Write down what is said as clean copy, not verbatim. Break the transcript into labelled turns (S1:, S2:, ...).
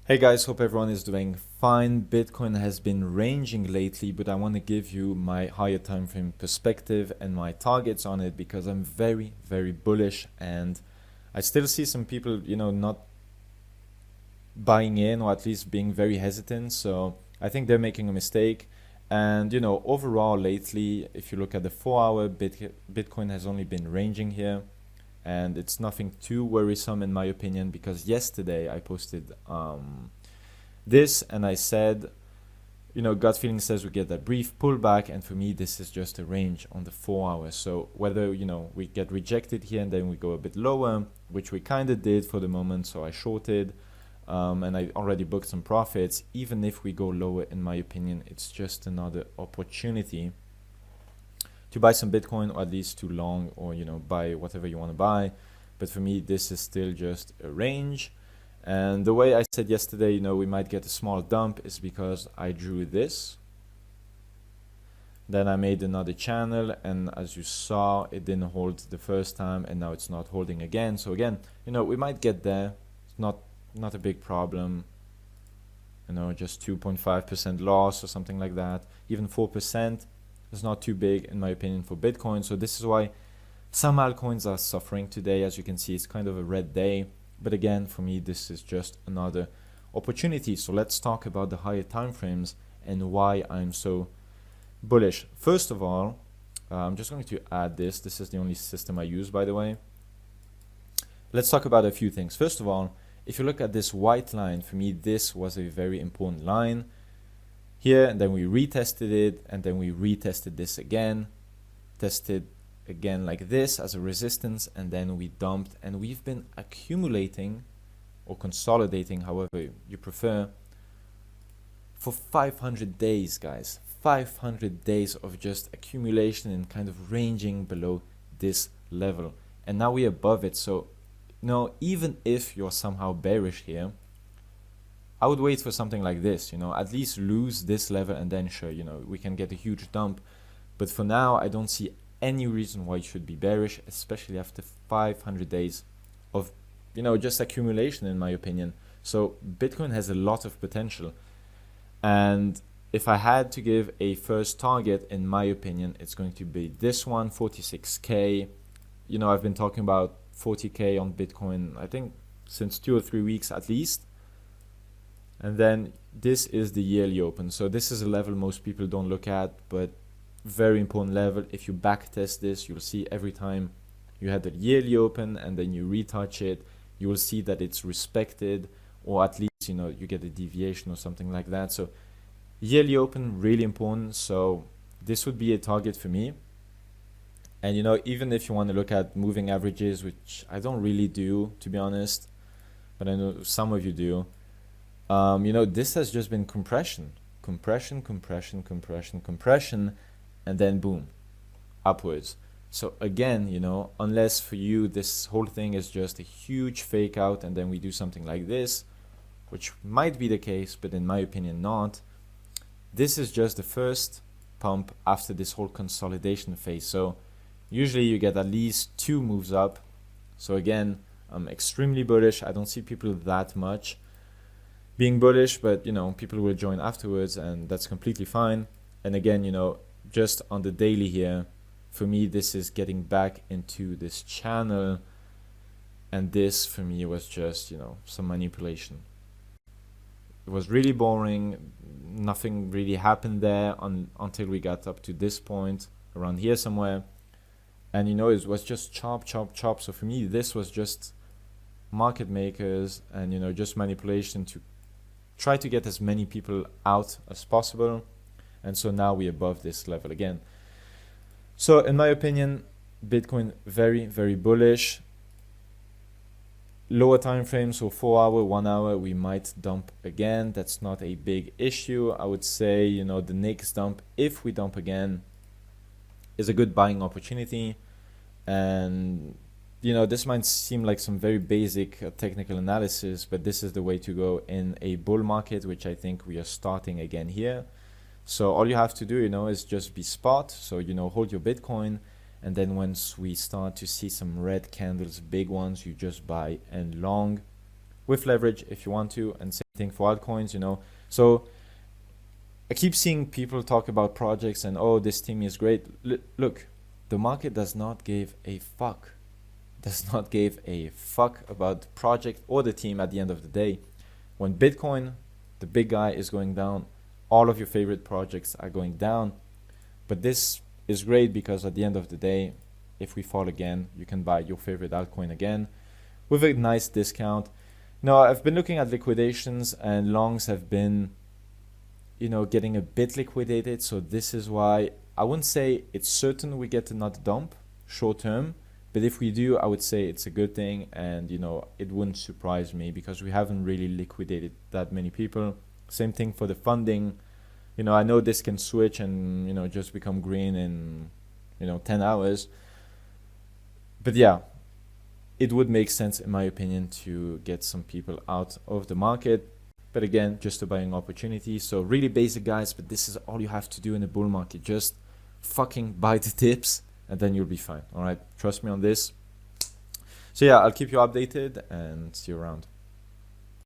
S1: Hey guys, hope everyone is doing fine. Bitcoin has been ranging lately, but I want to give you my higher time frame perspective and my targets on it because I'm very, very bullish, and I still see some people, not buying in, or at least being very hesitant. So I think they're making a mistake. And overall lately, if you look at the 4 hour, Bitcoin has only been ranging here, and it's nothing too worrisome in my opinion, because yesterday I posted this and I said, gut feeling says we get that brief pullback, and for me this is just a range on the 4 hours. So whether we get rejected here and then we go a bit lower, which we kind of did for the moment, so I shorted, and I already booked some profits. Even if we go lower, in my opinion, it's just another opportunity to buy some Bitcoin, or at least to long, or buy whatever you want to buy. But for me, this is still just a range. And the way I said yesterday, we might get a small dump, is because I drew this. Then I made another channel, and as you saw, it didn't hold the first time, and now it's not holding again. So again, we might get there. It's not a big problem. Just 2.5% loss or something like that. Even 4%. It's not too big in my opinion for Bitcoin. So this is why some altcoins are suffering today. As you can see, it's kind of a red day. But again, for me, this is just another opportunity. So let's talk about the higher time frames and why I'm so bullish. First of all, I'm just going to add this. This is the only system I use, by the way. Let's talk about a few things. First of all, if you look at this white line, for me, this was a very important line here, and then we retested it, and then we retested this again, tested again like this as a resistance, and then we dumped, and we've been accumulating or consolidating, however you prefer, for 500 days, guys. 500 days of just accumulation and kind of ranging below this level, and now we're above it. So even if you're somehow bearish here, I would wait for something like this, at least lose this level, and then sure, we can get a huge dump. But for now, I don't see any reason why you should be bearish, especially after 500 days of, just accumulation, in my opinion. So Bitcoin has a lot of potential. And if I had to give a first target, in my opinion, it's going to be this one, 46K. I've been talking about 40K on Bitcoin, I think, since 2 or 3 weeks at least. And then this is the yearly open. So this is a level most people don't look at, but very important level. If you backtest this, you'll see every time you had the yearly open and then you retouch it, you will see that it's respected, or at least, you get a deviation or something like that. So yearly open, really important. So this would be a target for me. And, even if you want to look at moving averages, which I don't really do, to be honest, but I know some of you do, this has just been compression, and then boom, upwards. So again, unless for you this whole thing is just a huge fake out, and then we do something like this, which might be the case, but in my opinion not. This is just the first pump after this whole consolidation phase. So usually you get at least 2 moves up. So again, I'm extremely bullish. I don't see people that much being bullish, but people will join afterwards, and that's completely fine. And again, just on the daily here, for me, this is getting back into this channel, and this for me was just some manipulation. It was really boring. Nothing really happened there until we got up to this point around here somewhere, and it was just chop. So for me, this was just market makers and just manipulation to try to get as many people out as possible. And so now we're above this level again. So in my opinion, Bitcoin very, very bullish. Lower time frames, so 4 hour, 1 hour, we might dump again. That's not a big issue. I would say, the next dump, if we dump again, is a good buying opportunity. And this might seem like some very basic technical analysis, but this is the way to go in a bull market, which I think we are starting again here. So all you have to do, is just be spot. So, hold your Bitcoin, and then once we start to see some red candles, big ones, you just buy and long with leverage if you want to. And same thing for altcoins, you know. So I keep seeing people talk about projects and, oh, this team is great. Look, the market does not give a fuck. Does not give a fuck about the project or the team at the end of the day. When Bitcoin, the big guy, is going down, all of your favorite projects are going down. But this is great because at the end of the day, if we fall again, you can buy your favorite altcoin again with a nice discount. Now, I've been looking at liquidations, and longs have been, you know, getting a bit liquidated. So this is why I wouldn't say it's certain we get another dump short term, but if we do, I would say it's a good thing, and you know, it wouldn't surprise me because we haven't really liquidated that many people. Same thing for the funding. You know, I know this can switch and, you know, just become green in, you know, 10 hours. But yeah, it would make sense in my opinion to get some people out of the market. But again, just a buying opportunity. So really basic, guys, but this is all you have to do in a bull market. Just fucking buy the dips and then you'll be fine. All right, trust me on this. So yeah, I'll keep you updated and see you around.